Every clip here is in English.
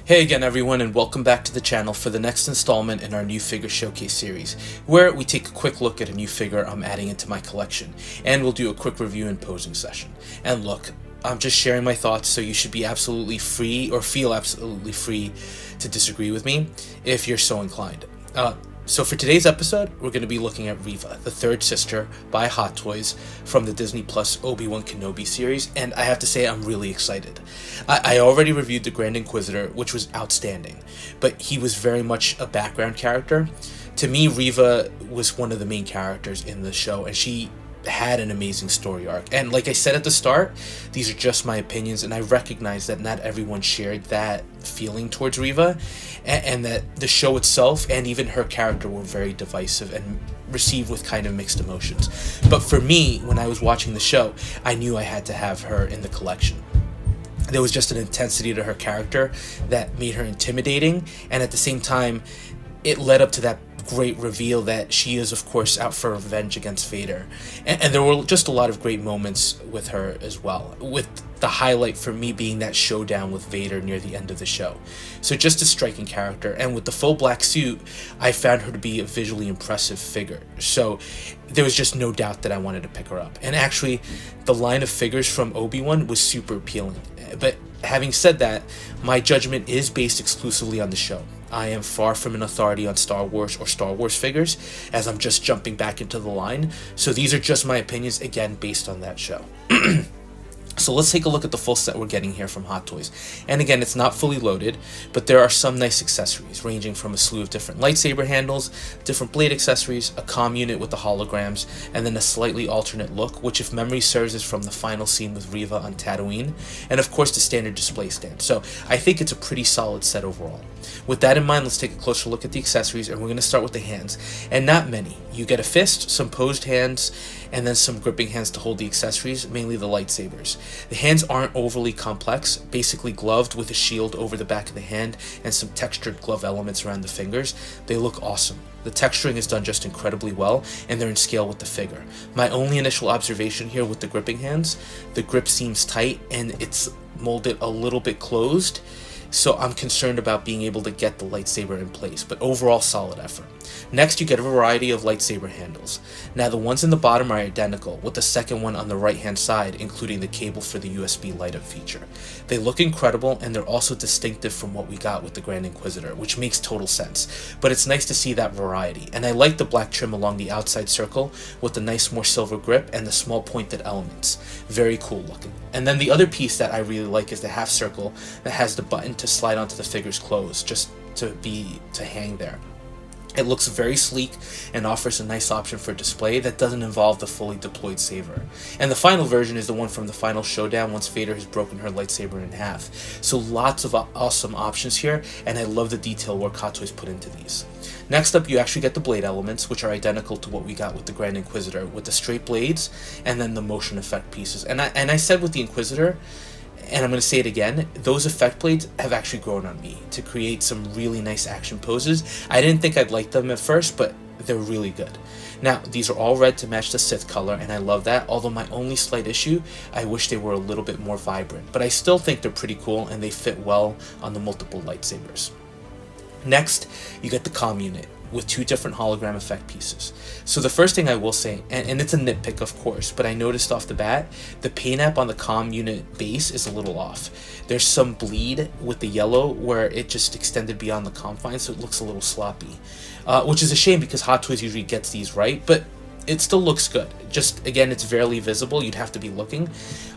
Hey again everyone, and welcome back to the channel for the next installment in our new figure showcase series, where we take a quick look at a new figure I'm adding into my collection, and we'll do a quick review and posing session. And look, I'm just sharing my thoughts, so you should be absolutely free, or feel absolutely free, to disagree with me if you're so inclined. So for today's episode, we're going to be looking at Reva, the third sister by Hot Toys from the Disney Plus Obi-Wan Kenobi series, and I have to say I'm really excited. I already reviewed the Grand Inquisitor, which was outstanding, but he was very much a background character. To me, Reva was one of the main characters in the show, and she had an amazing story arc. And like I said at the start, these are just my opinions, and I recognize that not everyone shared that feeling towards Reva, and that the show itself and even her character were very divisive and received with kind of mixed emotions. But for me, when I was watching the show, I knew I had to have her in the collection. There was just an intensity to her character that made her intimidating, and at the same time, it led up to that great reveal that she is, of course, out for revenge against Vader. And there were just a lot of great moments with her as well, with the highlight for me being that showdown with Vader near the end of the show. So just a striking character, and with the full black suit, I found her to be a visually impressive figure. So there was just no doubt that I wanted to pick her up. And actually, the line of figures from Obi-Wan was super appealing. But having said that, my judgment is based exclusively on the show. I am far from an authority on Star Wars or Star Wars figures, as I'm just jumping back into the line. So these are just my opinions, again, based on that show. So let's take a look at the full set we're getting here from Hot Toys. And again, it's not fully loaded, but there are some nice accessories, ranging from a slew of different lightsaber handles, different blade accessories, a comm unit with the holograms, and then a slightly alternate look, which if memory serves is from the final scene with Reva on Tatooine, and of course the standard display stand. So I think it's a pretty solid set overall. With that in mind, let's take a closer look at the accessories, and we're going to start with the hands, and not many. You get a fist, some posed hands, and then some gripping hands to hold the accessories, mainly the lightsabers. The hands aren't overly complex, basically gloved with a shield over the back of the hand and some textured glove elements around the fingers. They look awesome. The texturing is done just incredibly well, and they're in scale with the figure. My only initial observation here with the gripping hands, the grip seems tight and it's molded a little bit closed, so I'm concerned about being able to get the lightsaber in place, but overall solid effort. Next, you get a variety of lightsaber handles. Now, the ones in the bottom are identical, with the second one on the right hand side including the cable for the USB light up feature. They look incredible, and they're also distinctive from what we got with the Grand Inquisitor, which makes total sense, but it's nice to see that variety. And I like the black trim along the outside circle with the nice more silver grip and the small pointed elements. Very cool looking. And then the other piece that I really like is the half circle that has the button to slide onto the figure's clothes, just to hang there. It looks very sleek and offers a nice option for display that doesn't involve the fully deployed saber. And the final version is the one from the final showdown once Vader has broken her lightsaber in half. So lots of awesome options here, and I love the detail work Hot Toys put into these. Next up, you actually get the blade elements, which are identical to what we got with the Grand Inquisitor, with the straight blades and then the motion effect pieces. And I said with the Inquisitor, and I'm going to say it again, those effect blades have actually grown on me to create some really nice action poses. I didn't think I'd like them at first, but they're really good. Now, these are all red to match the Sith color, and I love that, although my only slight issue, I wish they were a little bit more vibrant. But I still think they're pretty cool, and they fit well on the multiple lightsabers. Next, you get the comm unit with two different hologram effect pieces. So the first thing I will say, and it's a nitpick of course, but I noticed off the bat, the paint app on the comm unit base is a little off. There's some bleed with the yellow where it just extended beyond the confines, so it looks a little sloppy. Which is a shame because Hot Toys usually gets these right, but it still looks good. Just, again, it's barely visible. You'd have to be looking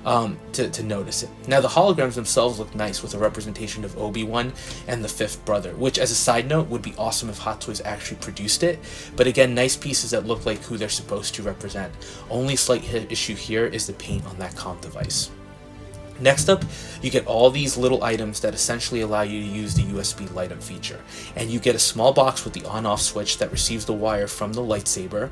to notice it. Now, the holograms themselves look nice with a representation of Obi-Wan and the fifth brother, which, as a side note, would be awesome if Hot Toys actually produced it. But again, nice pieces that look like who they're supposed to represent. Only slight issue here is the paint on that comm device. Next up, you get all these little items that essentially allow you to use the USB light up feature. And you get a small box with the on-off switch that receives the wire from the lightsaber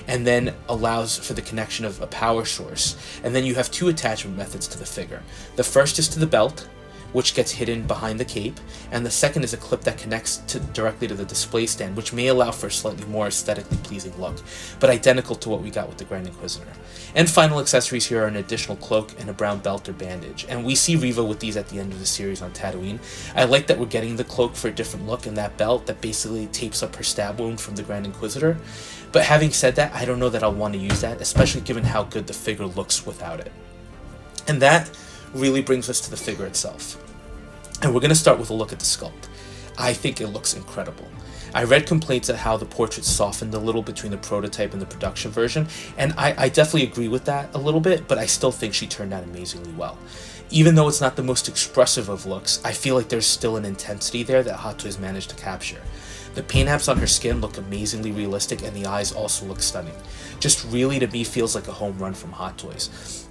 and then allows for the connection of a power source. And then you have two attachment methods to the figure. The first is to the belt, which gets hidden behind the cape, and the second is a clip that connects directly to the display stand, which may allow for a slightly more aesthetically pleasing look, but identical to what we got with the Grand Inquisitor. And final accessories here are an additional cloak and a brown belt or bandage, and we see Reva with these at the end of the series on Tatooine. I like that we're getting the cloak for a different look and that belt that basically tapes up her stab wound from the Grand Inquisitor, but having said that, I don't know that I'll want to use that, especially given how good the figure looks without it. And that really brings us to the figure itself. And we're going to start with a look at the sculpt. I think it looks incredible. I read complaints at how the portrait softened a little between the prototype and the production version, and I definitely agree with that a little bit, but I still think she turned out amazingly well. Even though it's not the most expressive of looks, I feel like there's still an intensity there that Hot Toys managed to capture. The paint apps on her skin look amazingly realistic, and the eyes also look stunning. Just really, to me, feels like a home run from Hot Toys.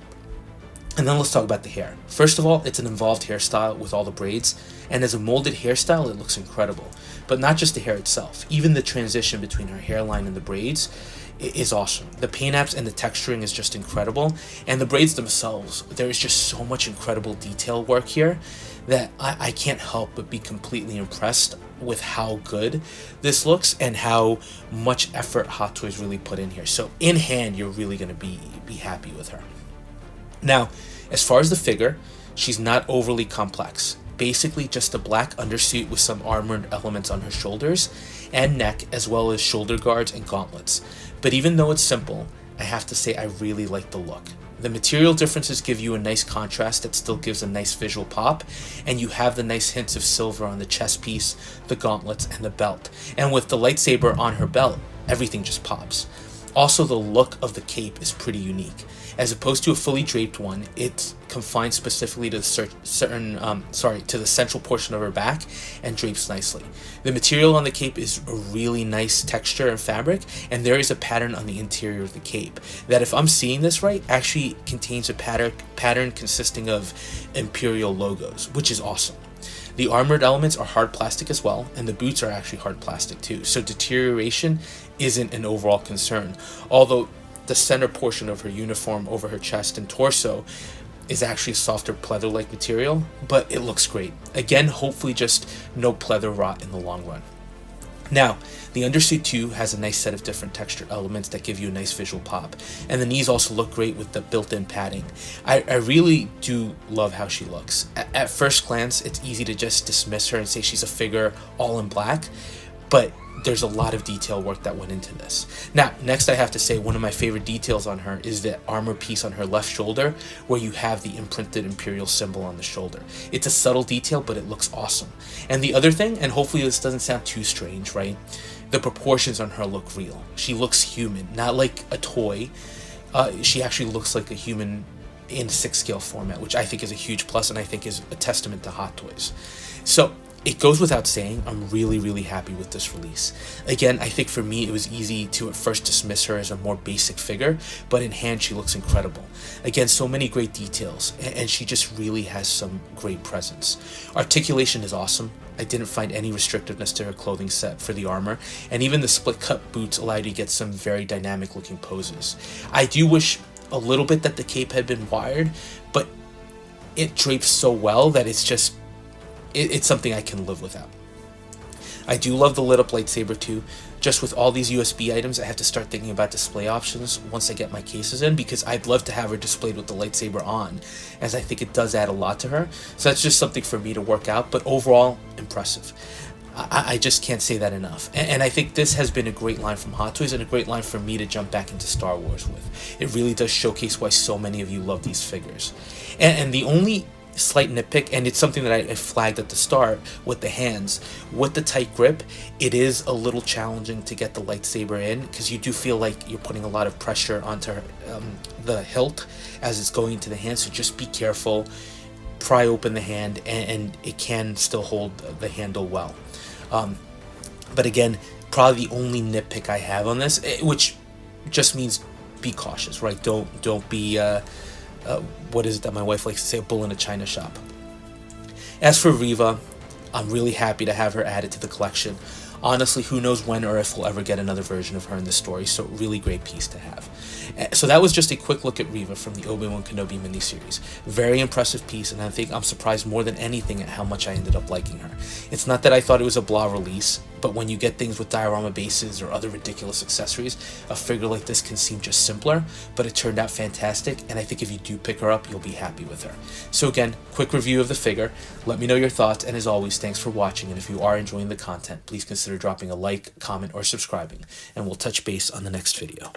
And then let's talk about the hair. First of all, it's an involved hairstyle with all the braids, and as a molded hairstyle, it looks incredible. But not just the hair itself, even the transition between her hairline and the braids is awesome. The paint apps and the texturing is just incredible, and the braids themselves, there is just so much incredible detail work here that I can't help but be completely impressed with how good this looks and how much effort Hot Toys really put in here. So in hand, you're really going to be happy with her. Now, as far as the figure, she's not overly complex. Basically just a black undersuit with some armored elements on her shoulders and neck, as well as shoulder guards and gauntlets. But even though it's simple, I have to say I really like the look. The material differences give you a nice contrast that still gives a nice visual pop, and you have the nice hints of silver on the chest piece, the gauntlets, and the belt. And with the lightsaber on her belt, everything just pops. Also, the look of the cape is pretty unique. As opposed to a fully draped one, it's confined specifically to the central portion of her back and drapes nicely. The material on the cape is a really nice texture and fabric, and there is a pattern on the interior of the cape that, if I'm seeing this right, actually contains a pattern consisting of Imperial logos, which is awesome. The armored elements are hard plastic as well, and the boots are actually hard plastic too, so deterioration isn't an overall concern, although the center portion of her uniform over her chest and torso is actually a softer pleather-like material, but it looks great. Again, hopefully just no pleather rot in the long run. Now, the undersuit too has a nice set of different texture elements that give you a nice visual pop, and the knees also look great with the built-in padding. I really do love how she looks. At first glance, it's easy to just dismiss her and say she's a figure all in black, but there's a lot of detail work that went into this. Now, next I have to say one of my favorite details on her is the armor piece on her left shoulder, where you have the imprinted Imperial symbol on the shoulder. It's a subtle detail, but it looks awesome. And the other thing, and hopefully this doesn't sound too strange, right? The proportions on her look real. She looks human, not like a toy. She actually looks like a human in 6-scale format, which I think is a huge plus, and I think is a testament to Hot Toys. So, it goes without saying, I'm really, really happy with this release. Again, I think for me, it was easy to at first dismiss her as a more basic figure, but in hand, she looks incredible. Again, so many great details, and she just really has some great presence. Articulation is awesome. I didn't find any restrictiveness to her clothing set for the armor, and even the split-cut boots allow you to get some very dynamic-looking poses. I do wish a little bit that the cape had been wired, but it drapes so well that it's just it's something I can live without. I do love the lit up lightsaber too. Just with all these USB items, I have to start thinking about display options once I get my cases in, because I'd love to have her displayed with the lightsaber on, as I think it does add a lot to her. So that's just something for me to work out, but overall, impressive. I just can't say that enough. And I think this has been a great line from Hot Toys, and a great line for me to jump back into Star Wars with. It really does showcase why so many of you love these figures. And the only slight nitpick, and it's something that I flagged at the start with the hands, with the tight grip, it is a little challenging to get the lightsaber in, because you do feel like you're putting a lot of pressure onto the hilt as it's going into the hand, so just be careful, pry open the hand, and it can still hold the handle well. But again, probably the only nitpick I have on this, which just means be cautious, right? Don't be what is it that my wife likes to say, a bull in a china shop. As for Reva, I'm really happy to have her added to the collection. Honestly, who knows when or if we'll ever get another version of her in the story, so really great piece to have. So that was just a quick look at Reva from the Obi-Wan Kenobi miniseries. Very impressive piece, and I think I'm surprised more than anything at how much I ended up liking her. It's not that I thought it was a blah release, but when you get things with diorama bases or other ridiculous accessories, a figure like this can seem just simpler, but it turned out fantastic, and I think if you do pick her up, you'll be happy with her. So again, quick review of the figure. Let me know your thoughts, and as always, thanks for watching, and if you are enjoying the content, please consider dropping a like, comment, or subscribing, and we'll touch base on the next video.